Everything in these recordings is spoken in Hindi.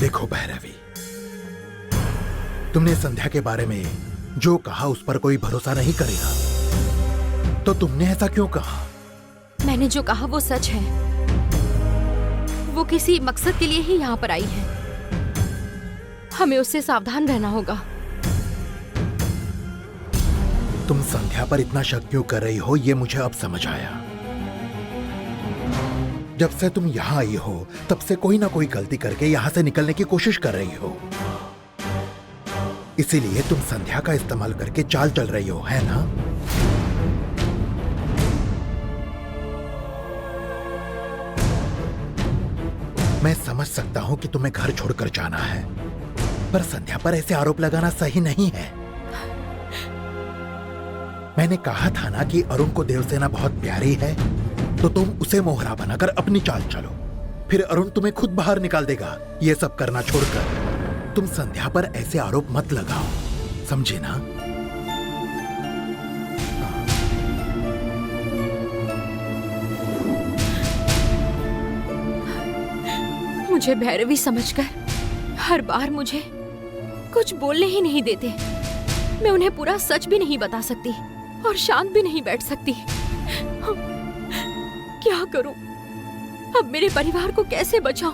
देखो भैरवी, तुमने संध्या के बारे में जो कहा उस पर कोई भरोसा नहीं करेगा, तो तुमने ऐसा क्यों कहा? मैंने जो कहा वो सच है। वो किसी मकसद के लिए ही यहाँ पर आई है। हमें उससे सावधान रहना होगा। तुम संध्या पर इतना शक क्यों कर रही हो, ये मुझे अब समझ आया। जब से तुम यहाँ आई हो तब से कोई ना कोई गलती करके यहाँ से निकलने की कोशिश कर रही हो। इसीलिए तुम संध्या का इस्तेमाल करके चाल चल रही हो, है ना? मैं समझ सकता हूं कि तुम्हें घर छोड़कर जाना है, पर संध्या पर ऐसे आरोप लगाना सही नहीं है। मैंने कहा था ना कि अरुण को देवसेना बहुत प्यारी है, तो तुम उसे मोहरा बनाकर अपनी चाल चलो। फिर अरुण तुम्हें खुद बाहर निकाल देगा। ये सब करना छोड़कर तुम संध्या पर ऐसे आरोप मत लगाओ, समझे ना? मुझे भैरवी समझकर हर बार मुझे कुछ बोलने ही नहीं देते। मैं उन्हें पूरा सच भी नहीं बता सकती और शांत भी नहीं बैठ सकती। क्या करूं? अब मेरे परिवार को कैसे बचाऊं?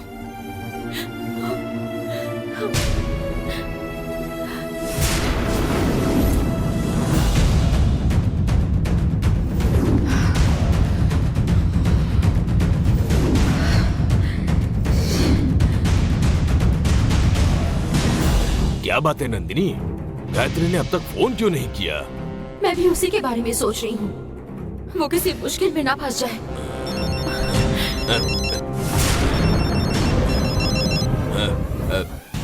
क्या बात है नंदिनी, गायत्री ने अब तक फोन क्यों नहीं किया? मैं भी उसी के बारे में सोच रही हूँ। वो किसी मुश्किल में ना फंस जाए।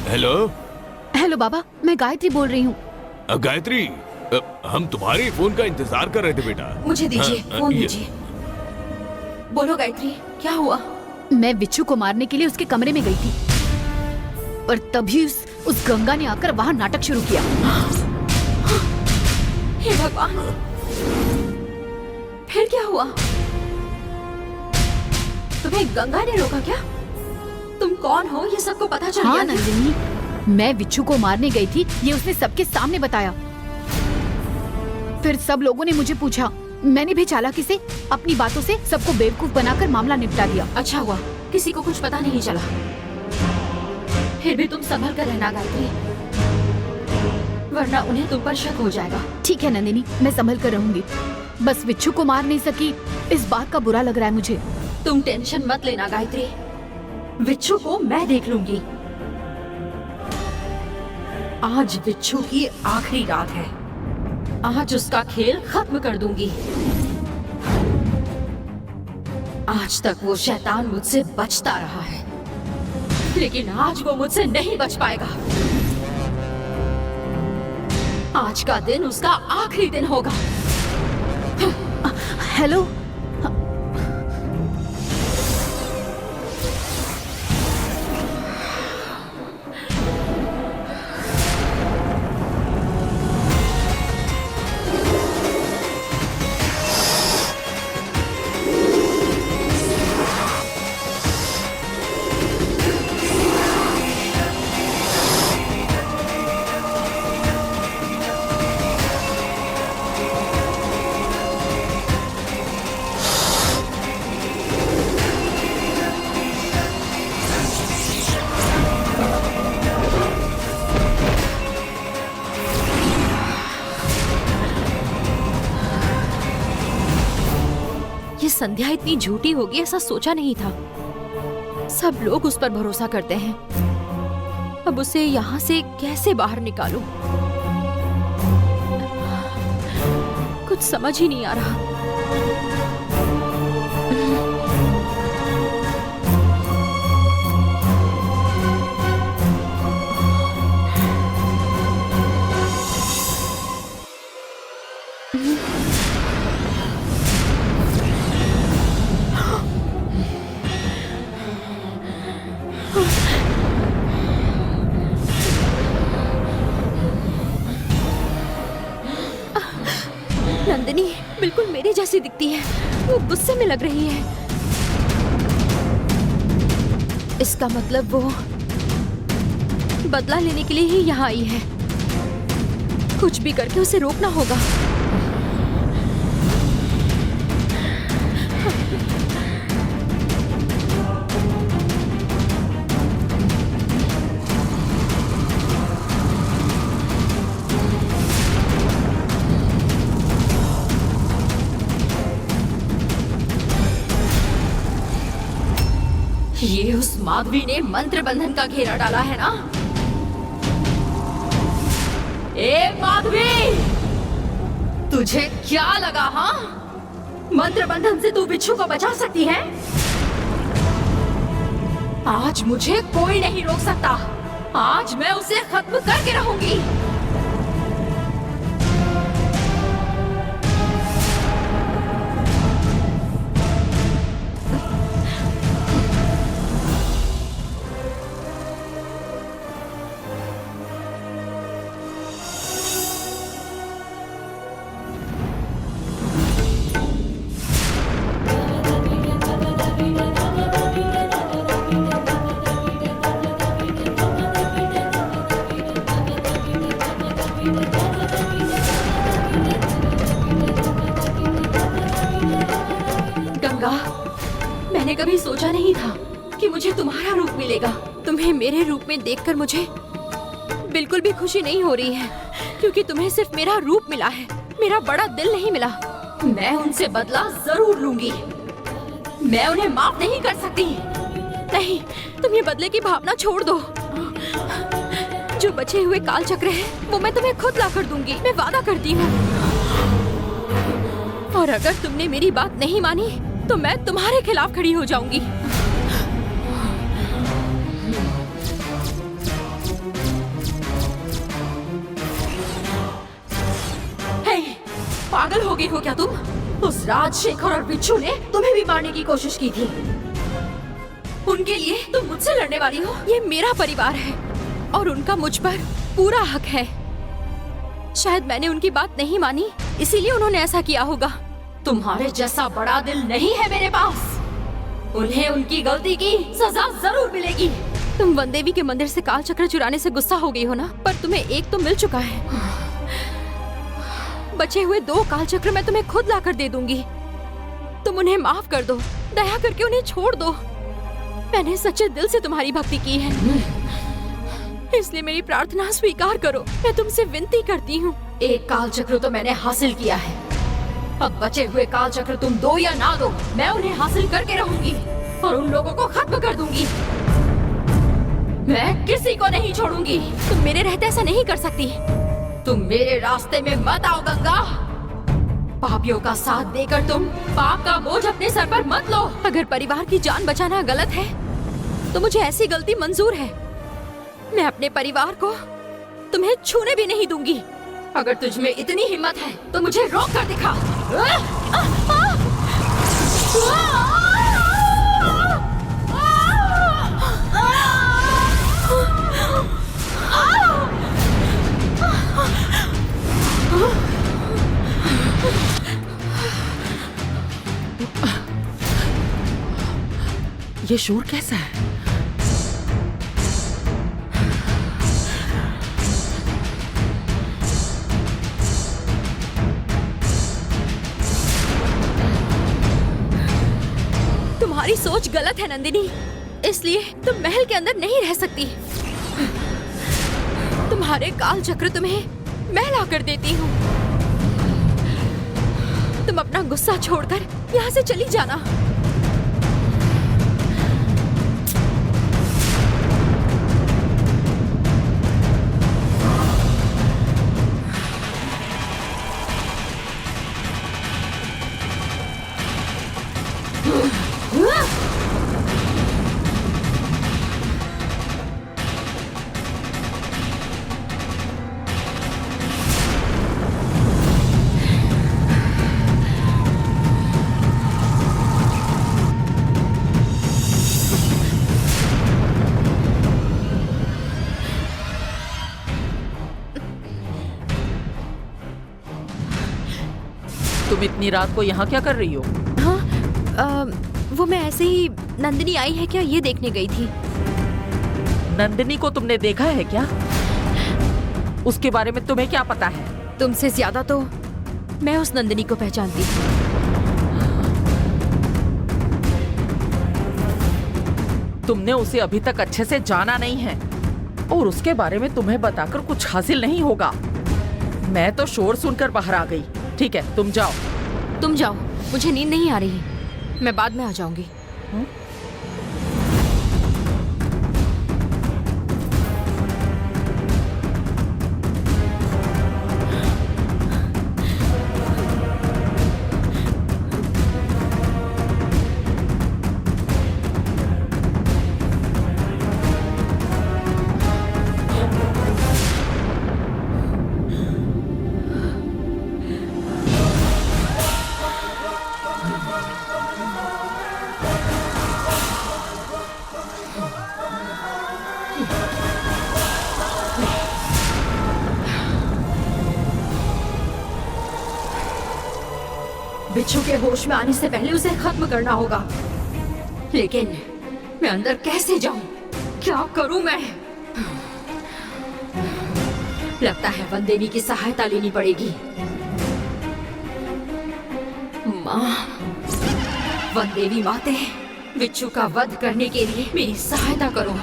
हेलो हेलो बाबा, मैं गायत्री बोल रही हूँ। गायत्री, हम तुम्हारे फोन का इंतजार कर रहे थे बेटा। मुझे दीजिए, फोन दीजिए। बोलो गायत्री, क्या हुआ? मैं विच्छू को मारने के लिए उसके कमरे में गई थी और तभी उस गंगा ने आकर वहाँ नाटक शुरू किया। हे भगवान, फिर क्या हुआ? तुम्हें गंगा ने रोका क्या? तुम कौन हो ये सबको पता चल गया? हाँ नंदिनी, मैं विच्छू को मारने गई थी, ये उसने सबके सामने बताया। फिर सब लोगों ने मुझे पूछा, मैंने भी चालाकी से अपनी बातों से सबको बेवकूफ बनाकर मामला निपटा दिया। अच्छा हुआ किसी को कुछ पता नहीं चला। फिर भी तुम संभल कर रहना गायत्री, वरना उन्हें तुम पर शक हो जाएगा। ठीक है नंदिनी, मैं संभल कर रहूंगी। बस विच्छू को मार नहीं सकी, इस बात का बुरा लग रहा है मुझे। तुम टेंशन मत लेना गायत्री, विच्छू को मैं देख लूंगी। आज विच्छू की आखिरी रात है। आज उसका खेल खत्म कर दूंगी। आज तक वो शैतान मुझसे बचता रहा है, लेकिन आज वो मुझसे नहीं बच पाएगा। आज का दिन उसका आखिरी दिन होगा। हेलो, संध्या इतनी झूठी होगी ऐसा सोचा नहीं था। सब लोग उस पर भरोसा करते हैं। अब उसे यहाँ से कैसे बाहर निकालूं? कुछ समझ ही नहीं आ रहा। नंदिनी बिल्कुल मेरी जैसी दिखती है, वो गुस्से में लग रही है। इसका मतलब बदला लेने के लिए ही यहाँ आई है। कुछ भी करके उसे रोकना होगा। ये उस माधवी ने मंत्र बंधन का घेरा डाला है ना? ए माधवी, तुझे क्या लगा? हाँ, मंत्र बंधन से तू बिच्छू को बचा सकती है? आज मुझे कोई नहीं रोक सकता। आज मैं उसे खत्म करके रहूंगी। मैंने कभी सोचा नहीं था कि मुझे तुम्हारा रूप मिलेगा। तुम्हें मेरे रूप में देखकर मुझे बिल्कुल भी खुशी नहीं हो रही है, क्योंकि तुम्हें सिर्फ मेरा रूप मिला है, मेरा बड़ा दिल नहीं मिला। मैं उनसे बदला जरूर लूंगी। मैं उन्हें माफ नहीं कर सकती। नहीं, तुम ये बदले की भावना छोड़ दो। जो बचे हुए काल चक्र है वो मैं तुम्हें खुद ला कर दूंगी, मैं वादा करती हूँ। और अगर तुमने मेरी बात नहीं मानी तो मैं तुम्हारे खिलाफ खड़ी हो जाऊंगी। हे, पागल हो गई हो क्या तुम? उस राजशेखर और बिच्छू ने तुम्हें भी मारने की कोशिश की थी। उनके लिए तुम मुझसे लड़ने वाली हो? ये मेरा परिवार है और उनका मुझ पर पूरा हक है। शायद मैंने उनकी बात नहीं मानी, इसीलिए उन्होंने ऐसा किया होगा। तुम्हारे जैसा बड़ा दिल नहीं है मेरे पास। उन्हें उनकी गलती की सजा जरूर मिलेगी। तुम वनदेवी के मंदिर से काल चक्र चुराने से गुस्सा हो गई हो ना, पर तुम्हें एक तो मिल चुका है। बचे हुए 2 काल चक्र मैं तुम्हें खुद लाकर दे दूंगी। तुम उन्हें माफ कर दो, दया करके उन्हें छोड़ दो। मैंने सच्चे दिल से तुम्हारी भक्ति की है, इसलिए मेरी प्रार्थना स्वीकार करो। मैं तुमसे विनती करती हूँ। एक काल चक्र तो मैंने हासिल किया है, अब बचे हुए काल चक्र तुम दो या ना दो, मैं उन्हें हासिल करके रहूंगी और उन लोगों को खत्म कर दूंगी। मैं किसी को नहीं छोड़ूंगी। तुम मेरे रहते ऐसा नहीं कर सकती। तुम मेरे रास्ते में मत आओ गंगा। पापियों का साथ देकर तुम पाप का बोझ अपने सर पर मत लो। अगर परिवार की जान बचाना गलत है तो मुझे ऐसी गलती मंजूर है। मैं अपने परिवार को तुम्हें छूने भी नहीं दूंगी। अगर तुझ में इतनी हिम्मत है तो मुझे रोक कर दिखा। ये शोर कैसा है? तुम्हारी सोच गलत है नंदिनी, इसलिए तुम महल के अंदर नहीं रह सकती। तुम्हारे काल चक्र तुम्हें मैं ला कर देती हूँ। तुम अपना गुस्सा छोड़कर यहाँ से चली जाना। तुम इतनी रात को यहाँ क्या कर रही हो? हाँ, वो मैं ऐसे ही, नंदिनी आई है क्या ये देखने गई थी। नंदिनी को तुमने देखा है क्या? उसके बारे में तुम्हें क्या पता है? तुमसे ज्यादा तो मैं उस नंदिनी को पहचानती हूँ। तुमने उसे अभी तक अच्छे से जाना नहीं है और उसके बारे में तुम्हें बताकर कुछ हासिल नहीं होगा। मैं तो शोर सुनकर बाहर आ गई। ठीक है, तुम जाओ। तुम जाओ, मुझे नींद नहीं आ रही है, मैं बाद में आ जाऊंगी। बिच्छू के होश में आने से पहले उसे खत्म करना होगा। लेकिन मैं अंदर कैसे जाऊं? क्या करूं मैं? लगता है वनदेवी की सहायता लेनी पड़ेगी। माँ, वनदेवी माते, बिच्छू का वध करने के लिए मेरी सहायता करो।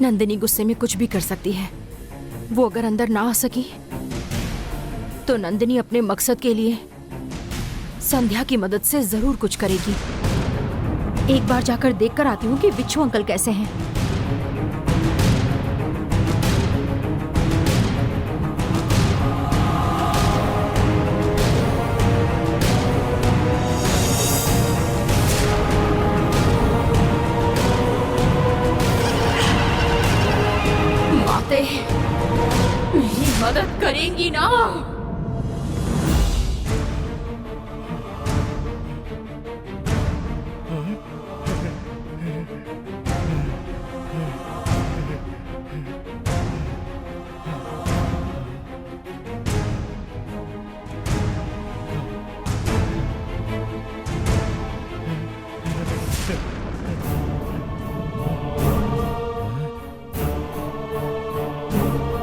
नंदिनी गुस्से में कुछ भी कर सकती है। वो अगर अंदर ना आ सकी तो नंदिनी अपने मकसद के लिए संध्या की मदद से जरूर कुछ करेगी। एक बार जाकर देखकर आती हूँ कि बिच्छू अंकल कैसे हैं। मेरी मदद करेंगी ना?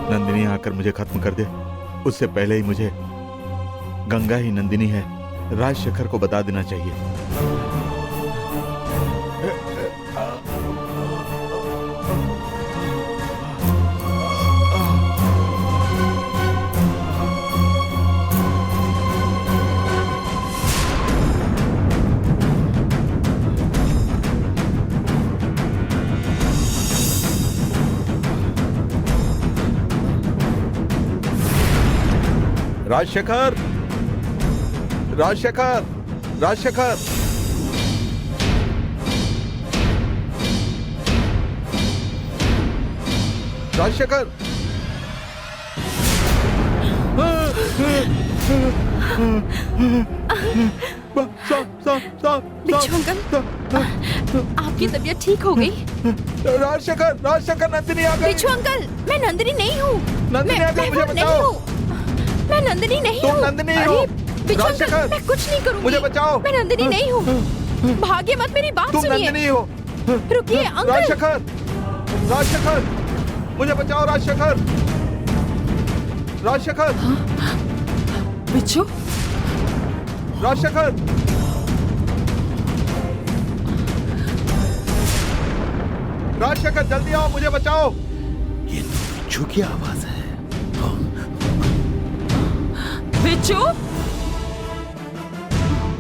नंदिनी आकर मुझे खत्म कर दे, उससे पहले ही मुझे गंगा ही नंदिनी है राजशेखर को बता देना चाहिए। राजशेखर, राजशेखर, राजशेखर, राजशेखर, बिच्छू अंकल, आपकी तबीयत ठीक हो गई? राजशेखर, राजशेखर, नंदिनी आ गई। बिच्छू अंकल, मैं नंदिनी नहीं हूँ। नंदिनी आ गई, मुझे बचाओ। मैं नंदिनी नहीं हूँ। तुम नंदिनी हो। बिच्छू अंकल, राजशेखर, मैं कुछ नहीं करूँगी। मुझे बचाओ। मैं नंदिनी नहीं हूँ। भागिए मत, मेरी बात तुम सुनिए। नंदिनी हो। रुकिए अंकल। राजशेखर, राजशेखर, मुझे बचाओ। राजशेखर, राजशेखर, बिच्छू, राजशेखर, राजशेखर, जल्दी आओ, मुझे बचाओ। ये तो बिच्छू की आवाज है। बिच्छू,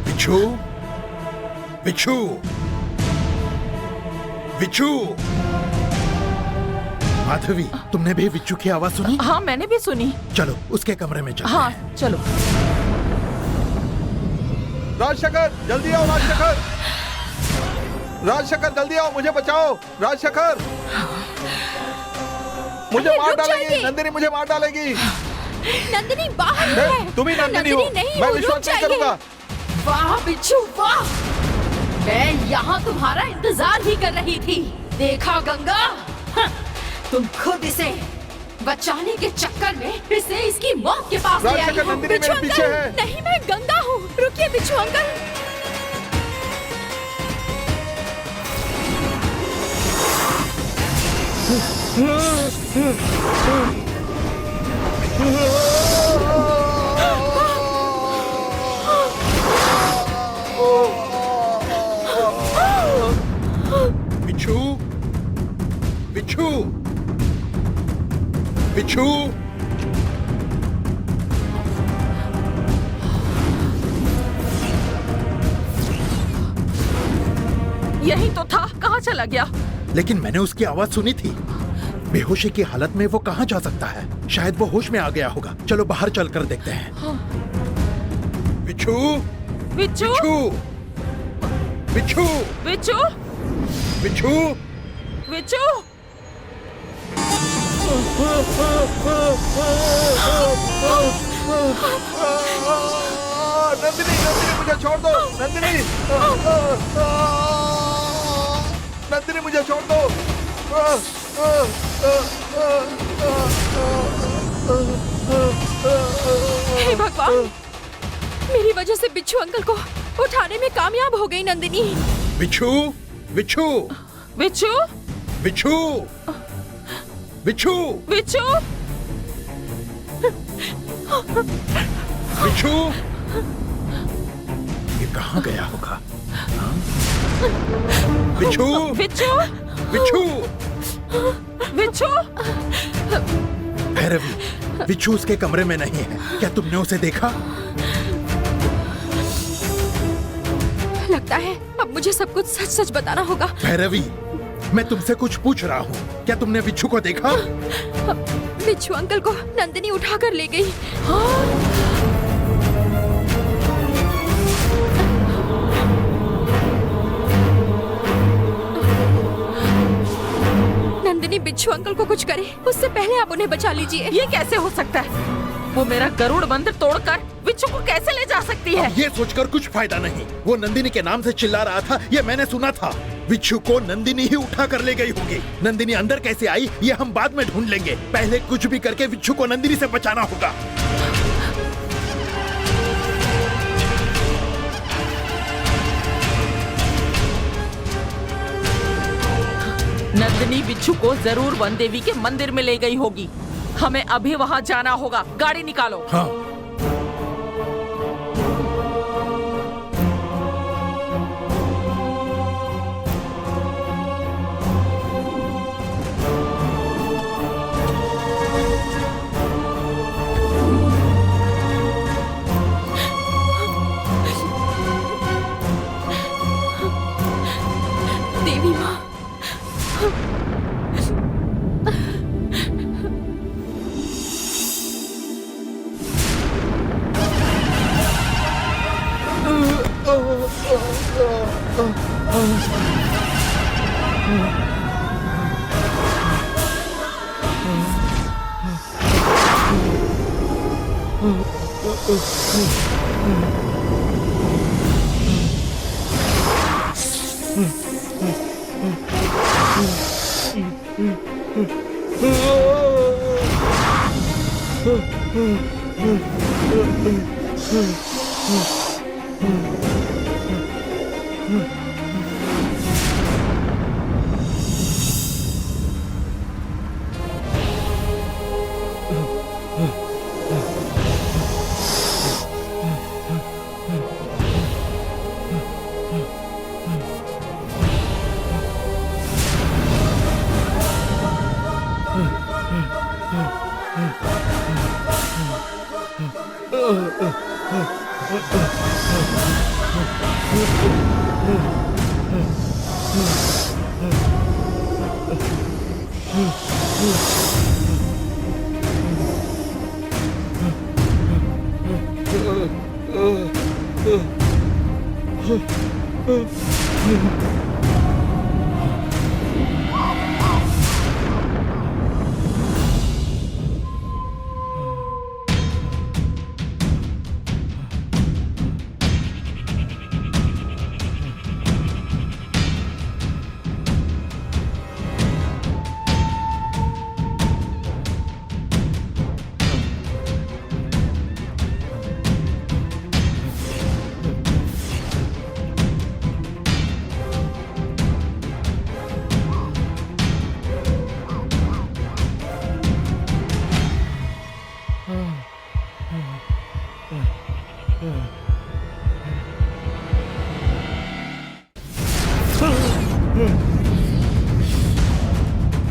बिच्छू, बिच्छू, बिच्छू। माधवी, तुमने भी बिच्छू की आवाज सुनी? हाँ मैंने भी सुनी। चलो उसके कमरे में चलो। हाँ चलो। राजशेखर, जल्दी आओ। राजशेखर, राजशेखर जल्दी आओ, मुझे बचाओ। राजशेखर, मुझे अरे, मार रुक डालेगी जाइए। नंदिनी, मुझे मार डालेगी। नंदिनी बाहर है। तुम ही नंदिनी हो, नहीं मैं हो, विश्वास रुक नहीं जाइए। करूंगा। वाह बिच्छू वाह, मैं यहाँ तुम्हारा इंतजार ही कर रही थी। देखा गंगा, हाँ, तुम खुद इसे बचाने के चक्कर में इसे इसकी मौत के पास ले आई राजशेखर, हो। नंदिनी बिच्छू मेरे पीछे अंकल, है। नहीं मैं गंगा हूँ। रुकिए बिच्छू अंकल। बिच्छू, बिच्छू, बिच्छू। यही तो था, कहाँ चला गया? लेकिन मैंने उसकी आवाज सुनी थी। बेहोशी की हालत में वो कहाँ जा सकता है? शायद वो होश में आ गया होगा। चलो बाहर चलकर देखते हैं। बिच्छू, बिच्छू, बिच्छू, बिच्छू, बिच्छू। बिच्छू, नंदिनी, नंदिनी मुझे छोड़ दो। नंदिनी, नंदिनी मुझे छोड़ दो। हे भगवान, मेरी वजह से बिच्छू अंकल को उठाने में कामयाब हो गई नंदिनी। बिच्छू, बिच्छू, बिच्छू, बिच्छू, बिच्छू, बिच्छू, बिच्छू। ये कहाँ गया होगा? हाँ? बिच्छू, बिच्छू, बिच्छू। बिच्छू, भैरवी, बिच्छू उसके कमरे में नहीं है। क्या तुमने उसे देखा? लगता है अब मुझे सब कुछ सच सच बताना होगा। भैरवी, मैं तुमसे कुछ पूछ रहा हूँ। क्या तुमने बिच्छू को देखा? बिच्छू अंकल को नंदिनी उठा कर ले गई। नंदिनी बिच्छू अंकल को कुछ करे उससे पहले आप उन्हें बचा लीजिए। ये कैसे हो सकता है? वो मेरा गरुड़ मंदिर तोड़कर बिच्छू को कैसे ले जा सकती है? अब ये सोचकर कुछ फायदा नहीं। वो नंदिनी के नाम से चिल्ला रहा था, ये मैंने सुना था। बिच्छू को नंदिनी ही उठा कर ले गई होगी। नंदिनी अंदर कैसे आई ये हम बाद में ढूंढ लेंगे। पहले कुछ भी करके बिच्छू को नंदिनी से बचाना होगा। नंदिनी बिच्छू को जरूर वन देवी के मंदिर में ले गई होगी। हमें अभी वहाँ जाना होगा। गाड़ी निकालो। हाँ। देवी माँ,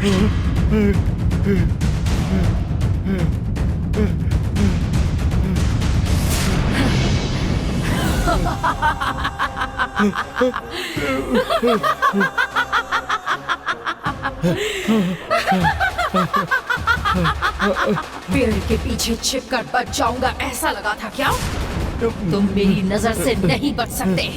पेड़ के पीछे छिपकर बच जाऊंगा ऐसा लगा था क्या? तुम मेरी नजर से नहीं बच सकते।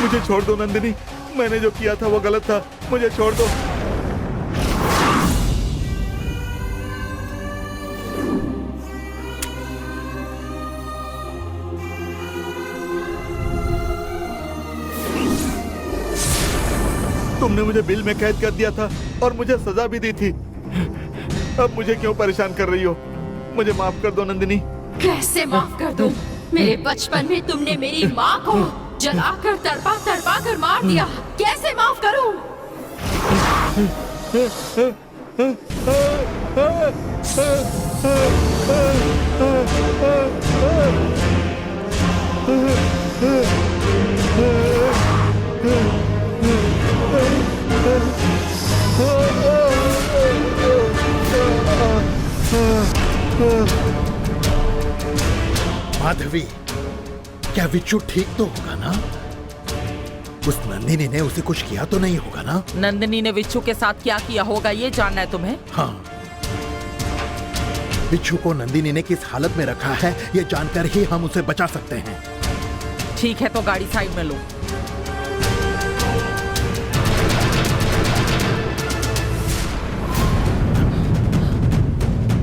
मुझे छोड़ दो नंदिनी, मैंने जो किया था वो गलत था, मुझे छोड़ दो। तुमने मुझे बिल में कैद कर दिया था और मुझे सजा भी दी थी। अब मुझे क्यों परेशान कर रही हो? मुझे माफ कर दो नंदिनी। कैसे माफ कर दूं? मेरे बचपन में तुमने मेरी माँ को जलाकर तड़पा तड़पा कर मार दिया, कैसे माफ करूं? माधवी, क्या विच्चू ठीक तो होगा ना? उस नंदिनी ने उसे कुछ किया तो नहीं होगा ना? नंदिनी ने विच्चू के साथ क्या किया होगा ये जानना है तुम्हें? हाँ, विच्चू को नंदिनी ने किस हालत में रखा है ये जानकर ही हम उसे बचा सकते हैं। ठीक है तो गाड़ी साइड में लो।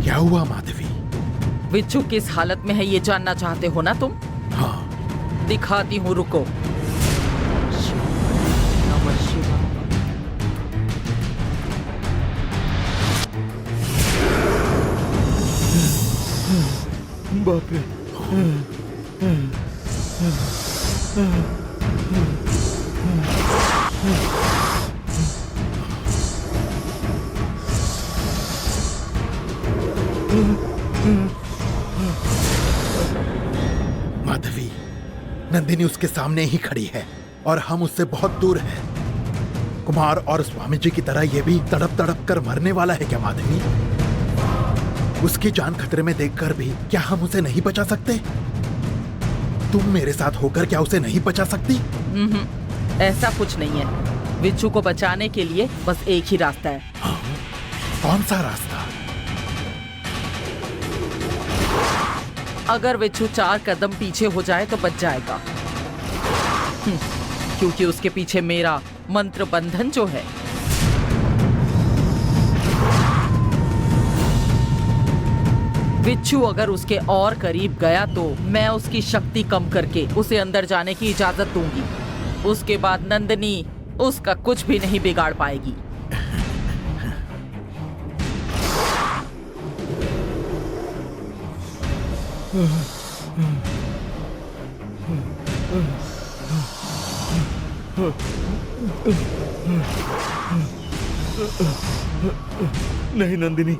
क्या हुआ माधवी? विच्चू किस हालत में है ये जानना चाहते हो ना तुम? हाँ, दिखाती हूँ, रुको। बाप रे। माधवी, नंदिनी उसके सामने ही खड़ी है और हम उससे बहुत दूर हैं। कुमार और स्वामी जी की तरह ये भी तड़प तड़प कर मरने वाला है क्या माधवी? उसकी जान खतरे में देखकर भी क्या हम उसे नहीं बचा सकते? तुम मेरे साथ होकर क्या उसे नहीं बचा सकती? ऐसा कुछ नहीं है। विच्चू को बचाने के लिए बस एक ही रास्ता है। हाँ? कौन सा रास्ता? अगर विच्चू 4 कदम पीछे हो जाए तो बच जाएगा। क्योंकि उसके पीछे मेरा मंत्र बंधन जो है। विच्चू अगर उसके और करीब गया तो मैं उसकी शक्ति कम करके उसे अंदर जाने की इजाजत दूंगी। उसके बाद नंदिनी उसका कुछ भी नहीं बिगाड़ पाएगी। नहीं नंदिनी,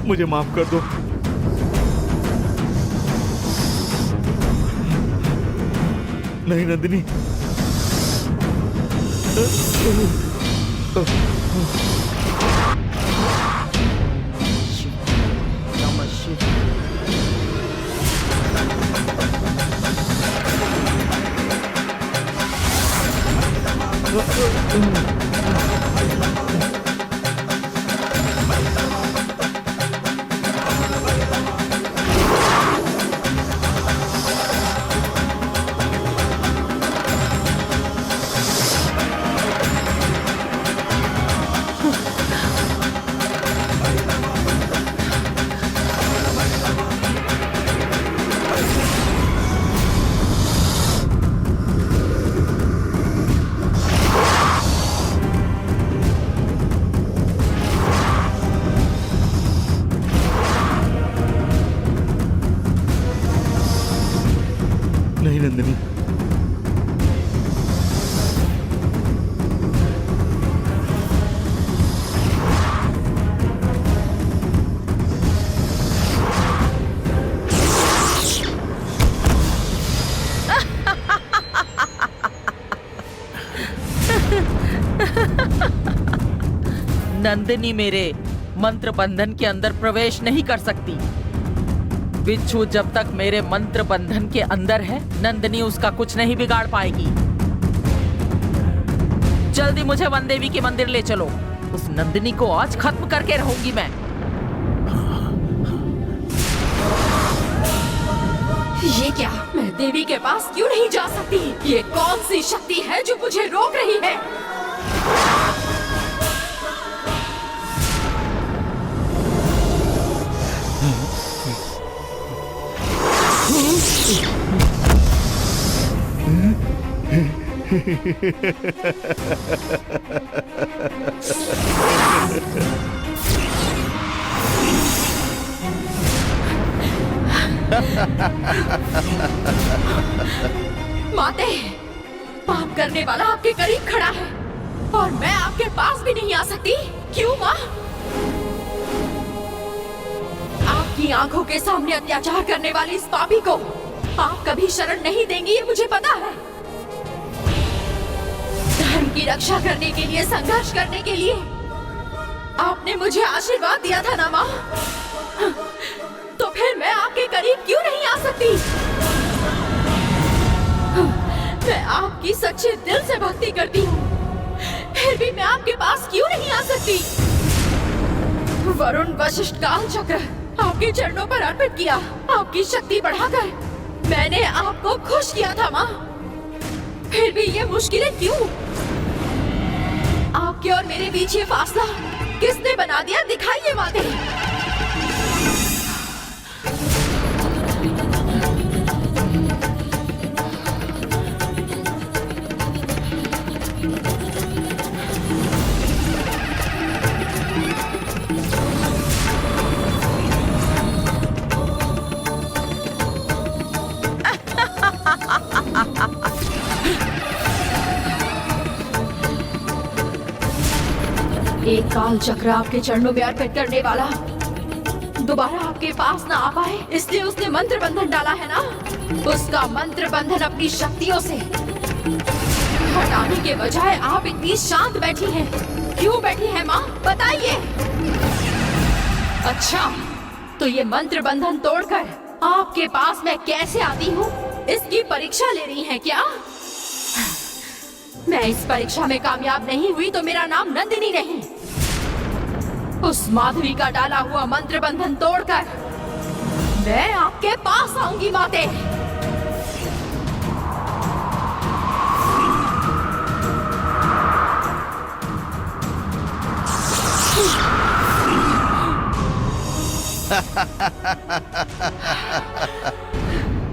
मुझे माफ कर दो। नहीं नंदिनी। नहीं नंदिनी। नंदिनी मेरे मंत्र बंधन के अंदर प्रवेश नहीं कर सकती। बिच्छू जब तक मेरे मंत्र बंधन के अंदर है, नंदिनी उसका कुछ नहीं बिगाड़ पाएगी। जल्दी मुझे वन देवी के मंदिर ले चलो। उस नंदिनी को आज खत्म करके रहूंगी मैं। ये क्या? मैं देवी के पास क्यों नहीं जा सकती? ये कौन सी शक्ति है जो मुझे रोक रही है? माते, पाप करने वाला आपके करीब खड़ा है और मैं आपके पास भी नहीं आ सकती। क्यों माँ? आपकी आंखों के सामने अत्याचार करने वाली इस पापी को आप कभी शरण नहीं देंगी, ये मुझे पता है। धर्म की रक्षा करने के लिए, संघर्ष करने के लिए आपने मुझे आशीर्वाद दिया था ना माँ? तो फिर मैं आपके करीब क्यों नहीं आ सकती? मैं आपकी सच्चे दिल से भक्ति करती हूँ, फिर भी मैं आपके पास क्यों नहीं आ सकती? वरुण वशिष्ठ काल चक्र आपके चरणों पर अर्पित किया, आपकी शक्ति बढ़ाकर मैंने आपको खुश किया था माँ। फिर भी ये मुश्किलें क्यों? आपके और मेरे बीच ये फासला किसने बना दिया? दिखाइए माते। एक काल चक्र आपके चरणों में अर्पित करने वाला दोबारा आपके पास ना आ पाए, इसलिए उसने मंत्र बंधन डाला है ना? उसका मंत्र बंधन अपनी शक्तियों से हटाने के बजाय आप इतनी शांत बैठी हैं। क्यों बैठी हैं माँ? बताइए। अच्छा, तो ये मंत्र बंधन तोड़कर आपके पास मैं कैसे आती हूँ, इसकी परीक्षा ले रही हैं क्या? मैं इस परीक्षा में कामयाब नहीं हुई तो मेरा नाम नंदिनी नहीं। उस माधवी का डाला हुआ मंत्र बंधन तोड़कर मैं आपके पास आऊंगी माते।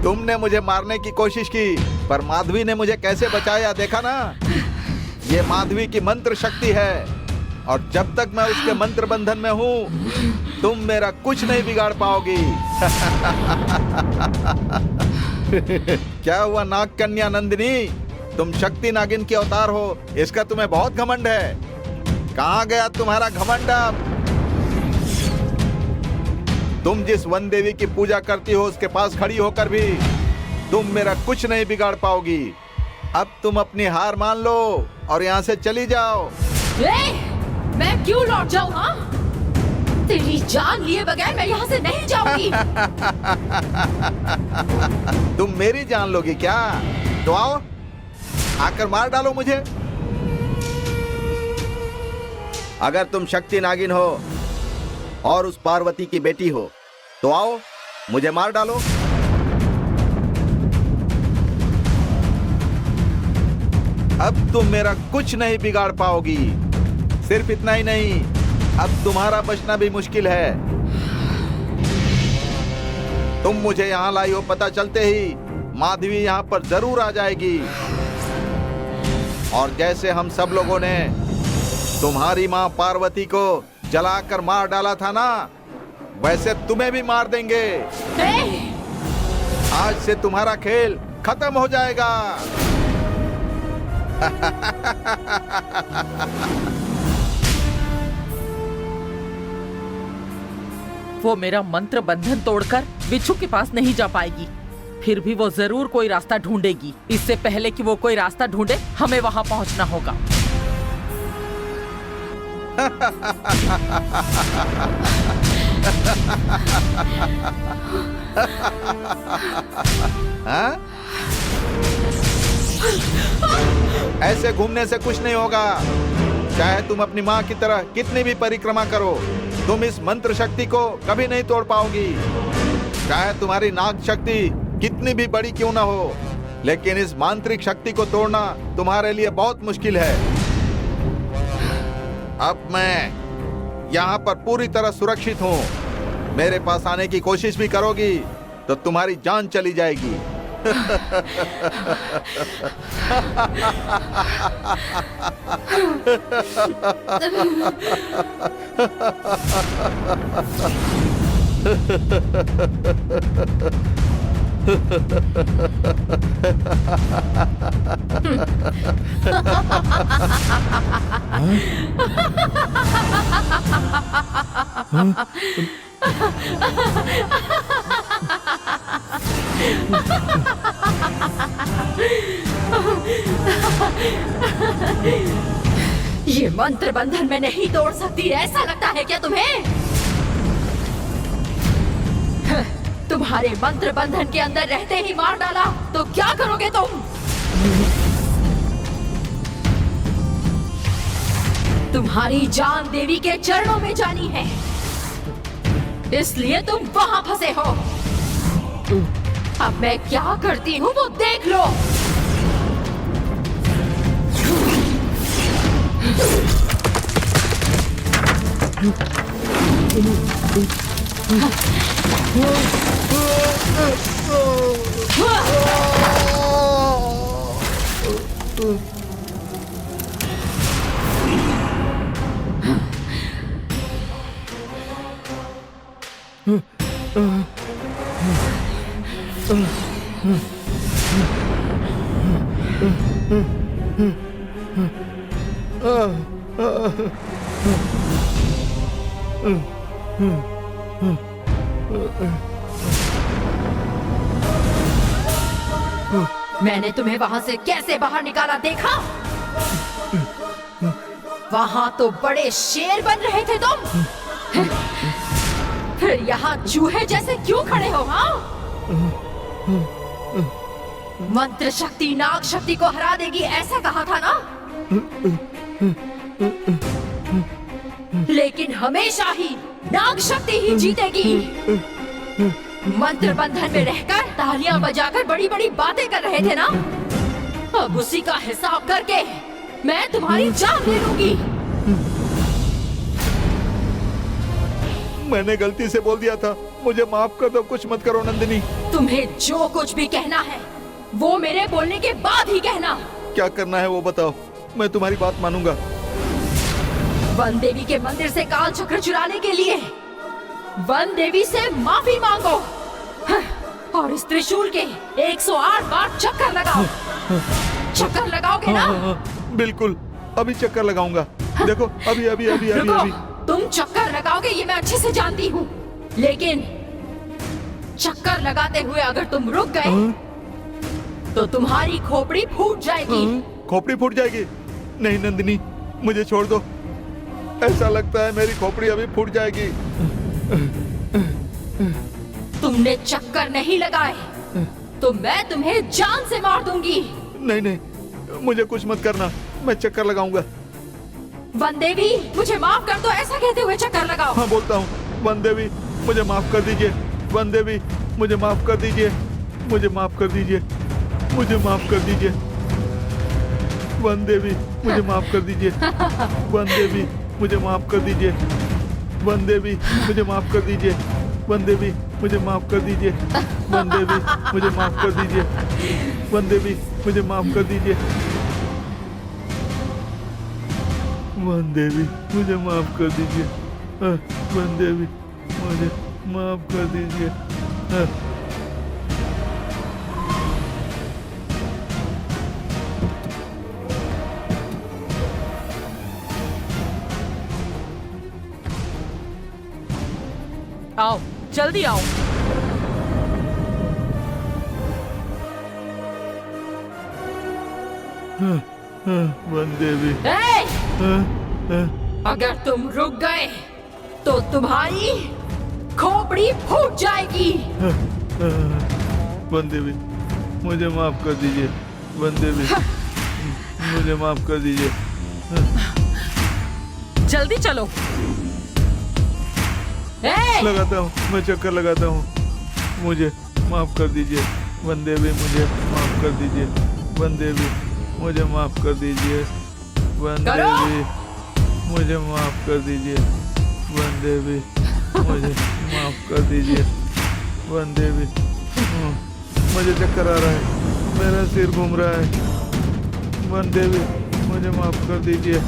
तुमने मुझे मारने की कोशिश की, पर माधवी ने मुझे कैसे बचाया, देखा ना? ये माधवी की मंत्र शक्ति है, और जब तक मैं उसके मंत्र बंधन में हूँ, तुम मेरा कुछ नहीं बिगाड़ पाओगी। क्या हुआ नाग कन्या नंदिनी? तुम शक्ति नागिन की अवतार हो, इसका तुम्हें बहुत घमंड है। कहाँ गया तुम्हारा घमंड अब? तुम जिस वन देवी की पूजा करती हो, उसके पास खड़ी होकर भी तुम मेरा कुछ नहीं बिगाड़ पाओगी। अब तुम अपनी हार मान लो और यहाँ से चली जाओ। मैं क्यों लौट जाऊँ? हाँ, तेरी जान लिए बगैर मैं यहाँ से नहीं जाऊंगी। तुम मेरी जान लोगी क्या? तो आओ, आकर मार डालो मुझे। अगर तुम शक्ति नागिन हो और उस पार्वती की बेटी हो तो आओ, मुझे मार डालो। अब तुम मेरा कुछ नहीं बिगाड़ पाओगी। सिर्फ इतना ही नहीं, अब तुम्हारा बचना भी मुश्किल है। तुम मुझे यहाँ लाई हो, पता चलते ही माधवी यहाँ पर जरूर आ जाएगी। और जैसे हम सब लोगों ने तुम्हारी माँ पार्वती को जलाकर मार डाला था ना, वैसे तुम्हें भी मार देंगे। आज से तुम्हारा खेल खत्म हो जाएगा। वो मेरा मंत्र बंधन तोड़कर बिच्छू के पास नहीं जा पाएगी। फिर भी वो जरूर कोई रास्ता ढूंढेगी। इससे पहले कि वो कोई रास्ता ढूंढे, हमें वहां पहुंचना होगा। हाँ? ऐसे घूमने से कुछ नहीं होगा। चाहे तुम अपनी माँ की तरह कितनी भी परिक्रमा करो, तुम इस मंत्र शक्ति को कभी नहीं तोड़ पाओगी। चाहे तुम्हारी नाग शक्ति कितनी भी बड़ी क्यों ना हो, लेकिन इस मांत्रिक शक्ति को तोड़ना तुम्हारे लिए बहुत मुश्किल है। अब मैं यहाँ पर पूरी तरह सुरक्षित हूँ। मेरे पास आने की कोशिश भी करोगी तो तुम्हारी जान चली जाएगी। ये मंत्र बंधन मैं नहीं तोड़ सकती, ऐसा लगता है क्या तुम्हें? तुम्हारे मंत्र बंधन के अंदर रहते ही मार डाला तो क्या करोगे तुम? तुम्हारी जान देवी के चरणों में जानी है, इसलिए तुम वहां फंसे हो। अब मैं क्या करती हूँ वो देख लो। मैंने तुम्हें वहां से कैसे बाहर निकाला देखा? वहां तो बड़े शेर बन रहे थे तुम, फिर यहाँ चूहे जैसे क्यों खड़े हो? हाँ, मंत्र शक्ति नाग शक्ति को हरा देगी ऐसा कहा था ना, लेकिन हमेशा ही नाग शक्ति ही जीतेगी। मंत्र बंधन में रहकर तालियां बजाकर बड़ी बड़ी बातें कर रहे थे ना, अब उसी का हिसाब करके मैं तुम्हारी जान ले लूंगी। मैंने गलती से बोल दिया था, मुझे माफ कर दो। कुछ मत करो नंदिनी। तुम्हें जो कुछ भी कहना है वो मेरे बोलने के बाद ही कहना। क्या करना है वो बताओ, मैं तुम्हारी बात मानूंगा। वन देवी के मंदिर से काल चक्र चुराने के लिए वन देवी से माफी मांगो और इस त्रिशूल के 108 बार चक्कर लगाओ। चक्कर लगाओगे ना? बिल्कुल, अभी चक्कर लगाऊंगा। देखो, अभी अभी अभी अभी रुको, अभी। तुम चक्कर लगाओगे ये मैं अच्छे से जानती हूँ, लेकिन चक्कर लगाते हुए अगर तुम रुक गए तो तुम्हारी खोपड़ी फूट जाएगी। खोपड़ी फूट जाएगी? नहीं नंदिनी, मुझे छोड़ दो। ऐसा लगता है मेरी खोपड़ी अभी फूट जाएगी। तुमने चक्कर नहीं लगाए तो मैं तुम्हें जान से मार दूंगी। नहीं नहीं, मुझे कुछ मत करना, मैं चक्कर लगाऊंगा। वन देवी, मुझे माफ कर दो ऐसा कहते हुए चक्कर लगाओ। हाँ बोलता हूँ, वन देवी मुझे माफ कर दीजिए। वन देवी मुझे माफ कर दीजिए। मुझे माफ कर दीजिए। मुझे माफ कर दीजिए। वन देवी मुझे माफ कर दीजिए। वन देवी मुझे माफ कर दीजिए। वन देवी मुझे माफ कर दीजिए। वन देवी मुझे माफ कर दीजिए। वन देवी मुझे माफ कर दीजिए। वन देवी मुझे माफ कर दीजिए। वन देवी मुझे माफ कर दीजिए। वन देवी मुझे माफ कर दीजिए। आओ, जल्दी आओ। वन देवी। अगर तुम रुक गए तो तुम्हारी खोपड़ी फूट जाएगी। वन देवी मुझे माफ कर दीजिए। वन देवी मुझे माफ कर दीजिए। जल्दी चलो। लगाता हूँ, मैं चक्कर लगाता हूँ। मुझे माफ कर दीजिए। वन देवी मुझे माफ कर दीजिए। वन देवी मुझे माफ कर दीजिए। वन देवी मुझे माफ कर दीजिए। वन देवी मुझे माफ कर दीजिए। वन देवी मुझे चक्कर आ रहा है, मेरा सिर घूम रहा है। वन देवी मुझे माफ कर दीजिए।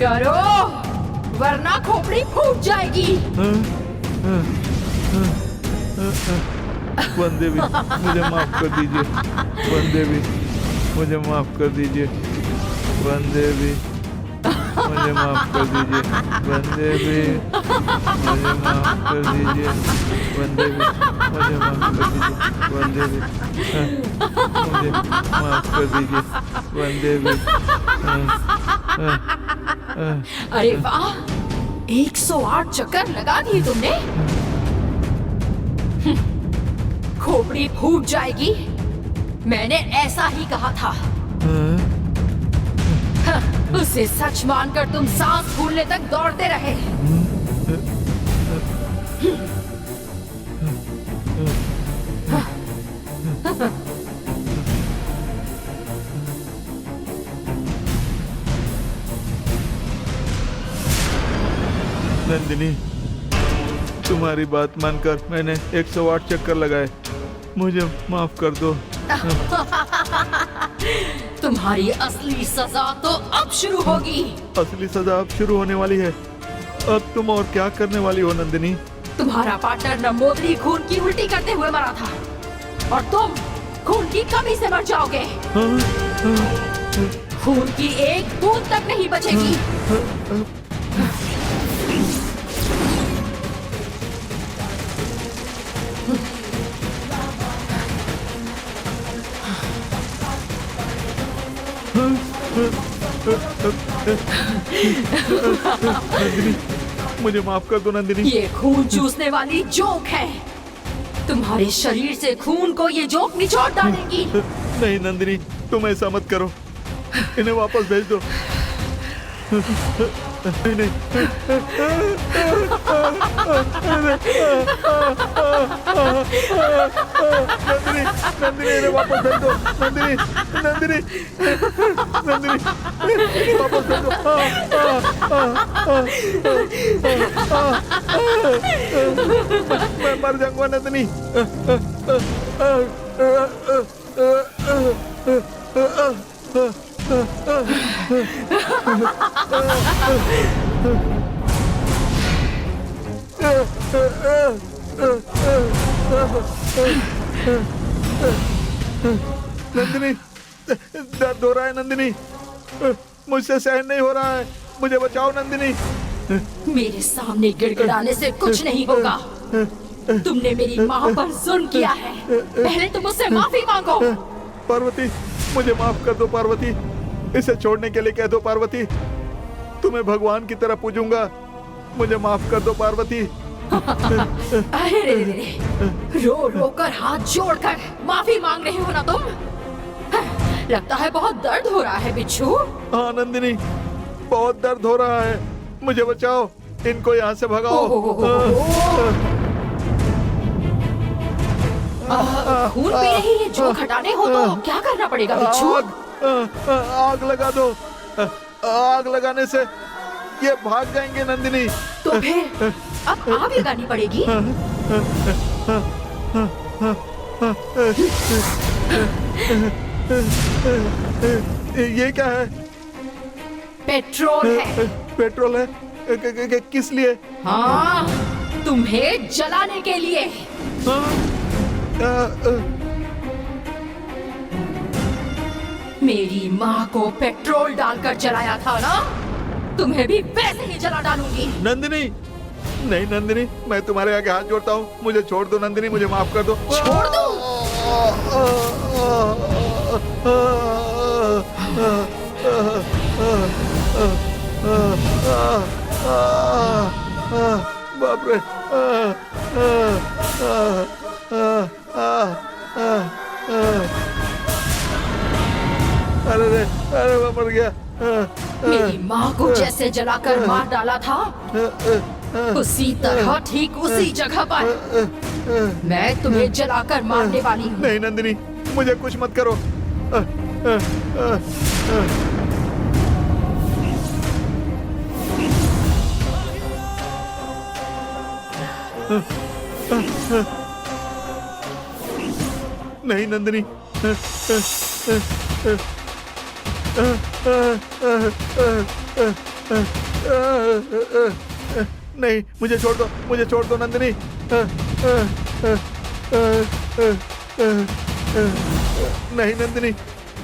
करो वरना खोपड़ी फूट जाएगी। वन देवी मुझे माफ कर दीजिए। वन देवी मुझे माफ कर दीजिए। वन देवी मुझे माफ कर दीजिए। वन देवी मुझे माफ कर दीजिए। वन देवी मुझे माफ कर दीजिए। वन देवी मुझे माफ कर दीजिए। वन देवी। अरे वाह, 108 चक्कर लगा दिए तुमने। खोपड़ी फूट जाएगी, मैंने ऐसा ही कहा था। उसे सच मानकर तुम सांस फूलने तक दौड़ते रहे। नंदिनी, तुम्हारी बात मानकर मैंने 108 चक्कर लगाए, मुझे माफ कर दो। तुम्हारी असली सजा तो अब शुरू होगी। असली सजा अब शुरू होने वाली है। अब तुम और क्या करने वाली हो नंदिनी? तुम्हारा पार्टनर नंबोदरी खून की उल्टी करते हुए मरा था और तुम खून की कमी से मर जाओगे। खून की एक बूंद तक नहीं बचेगी। नंदिनी, मुझे माफ कर दो नंदिनी। ये खून चूसने वाली जोक है। तुम्हारे शरीर से खून को ये जोक निचोड़ डालेगी। नहीं नंदिनी, तुम ऐसा मत करो, इन्हें वापस भेज दो। नहीं नहीं। नंदिनी, नंदिनी इन्हें वापस भेज दो। नंदिनी, नंदिनी, नंदिनी वापस भेज दो। मैं मर जाऊंगा नंदिनी। नंदिनी, दर्द हो रहा है नंदिनी, मुझसे सहन नहीं हो रहा है, मुझे बचाओ नंदिनी। मेरे सामने गिड़गिड़ाने से कुछ नहीं होगा। तुमने मेरी माँ पर जुल्म किया है, पहले तुम मुझसे माफी मांगो। पार्वती, मुझे माफ कर दो पार्वती, इसे छोड़ने के लिए कह दो पार्वती, तुम्हें भगवान की तरह पूजूंगा, मुझे माफ कर दो पार्वती। अरे रे रे, रो रो कर हाथ जोड़कर माफी मांग रहे हो ना तुम? लगता है बहुत दर्द हो रहा है बिच्छू। हाँ नंदिनी, बहुत दर्द हो रहा है, मुझे बचाओ, इनको यहाँ से भगाओ। खून पी रही है, जो हटाने हो तो क्या करना पड़ेगा बिच्छू? आग लगा दो, आग लगाने से ये भाग जाएंगे नंदिनी। तो फिर अब आग लगानी पड़ेगी। ये क्या है? पेट्रोल है। पेट्रोल है? किस लिए? हाँ, तुम्हें जलाने के लिए। मेरी माँ को पेट्रोल डालकर जलाया था ना, तुम्हें भी वैसे ही जला डालूंगी। नंदिनी, नहीं नंदिनी, मैं तुम्हारे आगे हाथ जोड़ता हूँ, मुझे छोड़ दो नंदिनी, मुझे माफ कर दो। छोड़ दो? बाप रे, अरे रे, अरे मैं मर गया। मेरी माँ को जैसे जलाकर मार डाला था, उसी तरह ठीक उसी जगह पर मैं तुम्हें जलाकर मारने वाली हूँ। नहीं नंदिनी, मुझे कुछ मत करो। नहीं नंदिनी, नहीं, मुझे छोड़ दो, मुझे छोड़ दो नंदिनी। नहीं नंदिनी,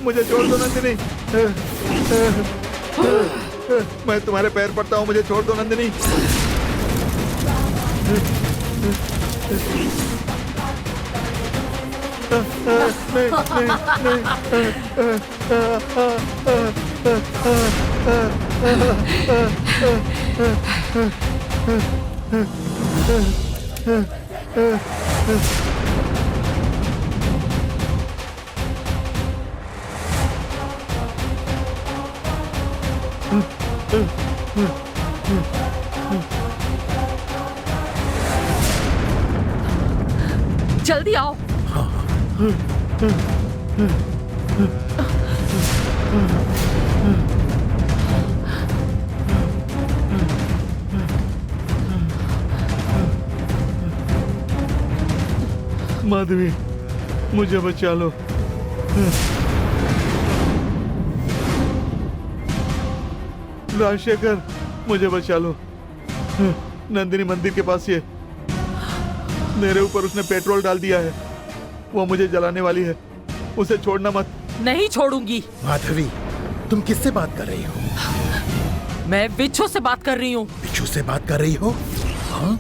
मुझे छोड़ दो नंदिनी। मैं तुम्हारे पैर पड़ता हूँ, मुझे छोड़ दो नंदिनी। नहीं, जल्दी आओ। माधवी, मुझे बचा लो। राजशेखर, मुझे बचा लो। नंदिनी मंदिर के पास ये मेरे ऊपर उसने पेट्रोल डाल दिया है, वो मुझे जलाने वाली है, उसे छोड़ना मत। नहीं छोड़ूंगी। माधवी, तुम किससे बात कर रही हो? मैं बिच्छू से बात कर रही हूँ। बिच्छू से बात कर रही हो? हाँ?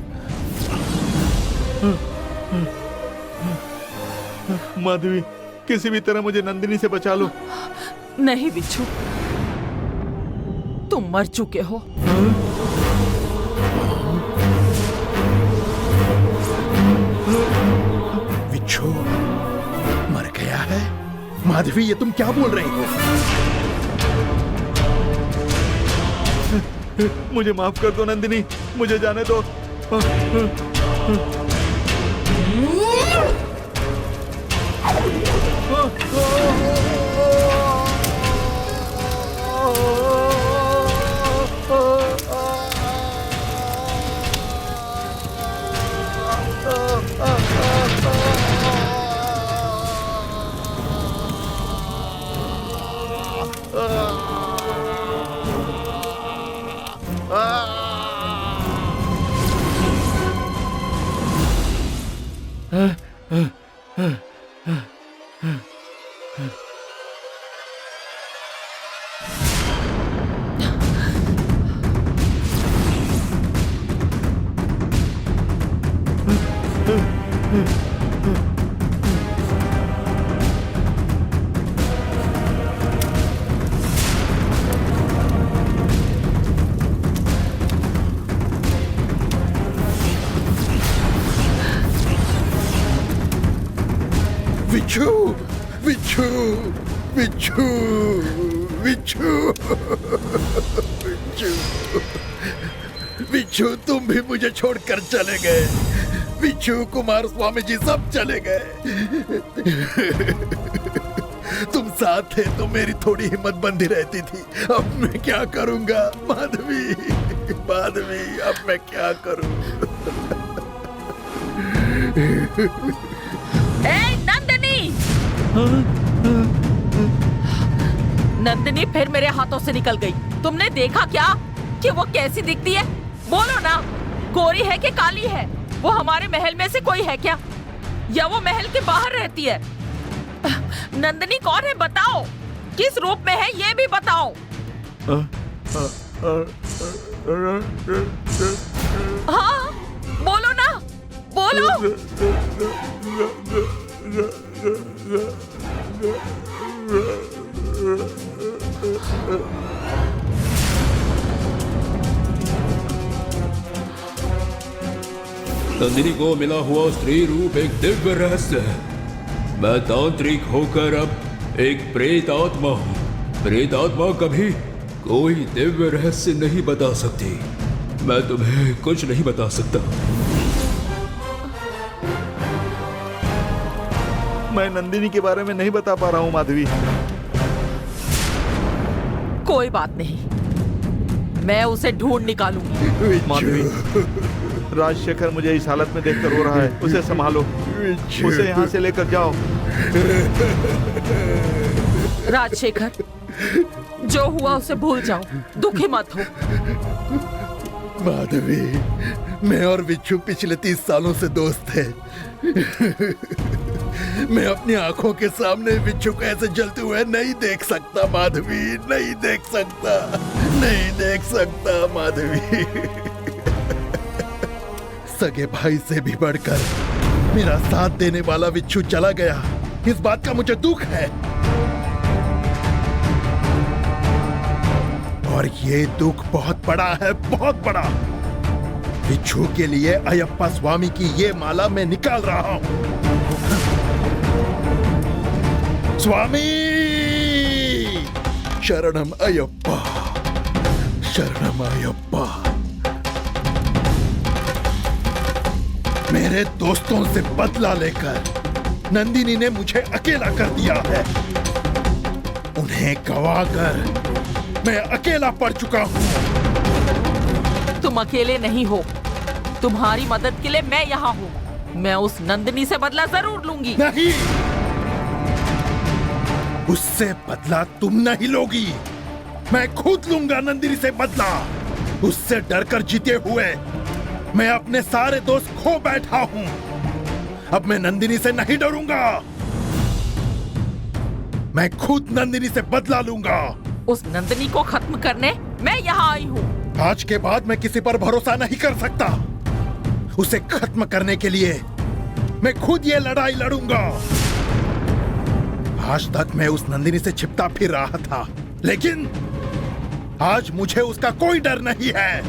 माधवी, किसी भी तरह मुझे नंदिनी से बचा लो। नहीं बिच्छू, तुम मर चुके हो। बिच्छू मर गया है? माधवी, ये तुम क्या बोल रही हो? मुझे माफ कर दो नंदिनी, मुझे जाने दो। विच्छू, विच्छू, विच्छू, विच्छू, विच्छू, विच्छू, तुम भी मुझे छोड़कर चले गए। विच्छू, कुमार स्वामी जी सब चले गए। तुम साथ थे तो मेरी थोड़ी हिम्मत बंधी रहती थी। अब मैं क्या करूंगा माधवी, माधवी, अब मैं क्या करूं? ए, नंदिनी! नंदिनी फिर मेरे हाथों से निकल गई। तुमने देखा क्या कि वो कैसी दिखती है? बोलो ना, गोरी है कि काली है? वो हमारे महल में से कोई है क्या, या वो महल के बाहर रहती है? नंदिनी कौन है बताओ, किस रूप में है ये भी बताओ। हाँ, बोलो ना, बोलो। नंदिनी को मिला हुआ स्त्री रूप एक दिव्य रहस्य है। मैं तांत्रिक होकर अब एक प्रेत आत्मा हूँ। प्रेत आत्मा कभी कोई दिव्य रहस्य नहीं बता सकती। मैं तुम्हें कुछ नहीं बता सकता। मैं नंदिनी के बारे में नहीं बता पा रहा हूँ माधवी। कोई बात नहीं, मैं उसे ढूंढ निकालूंगी। माधवी, राजशेखर मुझे इस हालत में देखकर रो रहा है। उसे संभालो, उसे यहाँ से लेकर जाओ। राजशेखर, जो हुआ उसे भूल जाओ, दुखी मत हो। माधवी, मैं और विच्छू पिछले 30 सालों से दोस्त थे। मैं अपनी आंखों के सामने विच्छू को ऐसे जलते हुए नहीं देख सकता माधवी, नहीं देख सकता, नहीं देख सकता माधवी। सगे भाई से भी बढ़कर मेरा साथ देने वाला विच्छू चला गया। इस बात का मुझे दुख है, और ये दुख बहुत बड़ा है, बहुत बड़ा। विच्छू के लिए अयप्पा स्वामी की ये माला मैं निकाल रहा हूं। स्वामी शरणम अयप्पा, शरणम अयप्पा। मेरे दोस्तों से बदला लेकर नंदिनी ने मुझे अकेला कर दिया है। उन्हें गवाकर मैं अकेला पड़ चुका हूँ। तुम अकेले नहीं हो, तुम्हारी मदद के लिए मैं यहाँ हूँ। मैं उस नंदिनी से बदला जरूर लूंगी। नहीं, उससे बदला तुम नहीं लोगी, मैं खुद लूंगा नंदिनी से बदला। उससे डरकर जीते हुए मैं अपने सारे दोस्त खो बैठा हूं। अब मैं नंदिनी से नहीं डरूंगा, मैं खुद नंदिनी से बदला लूंगा। उस नंदिनी को खत्म करने मैं यहाँ आई हूँ। आज के बाद मैं किसी पर भरोसा नहीं कर सकता। उसे खत्म करने के लिए मैं खुद ये लड़ाई लड़ूंगा। आज तक मैं उस नंदिनी से छिपता फिर रहा था, लेकिन आज मुझे उसका कोई डर नहीं है।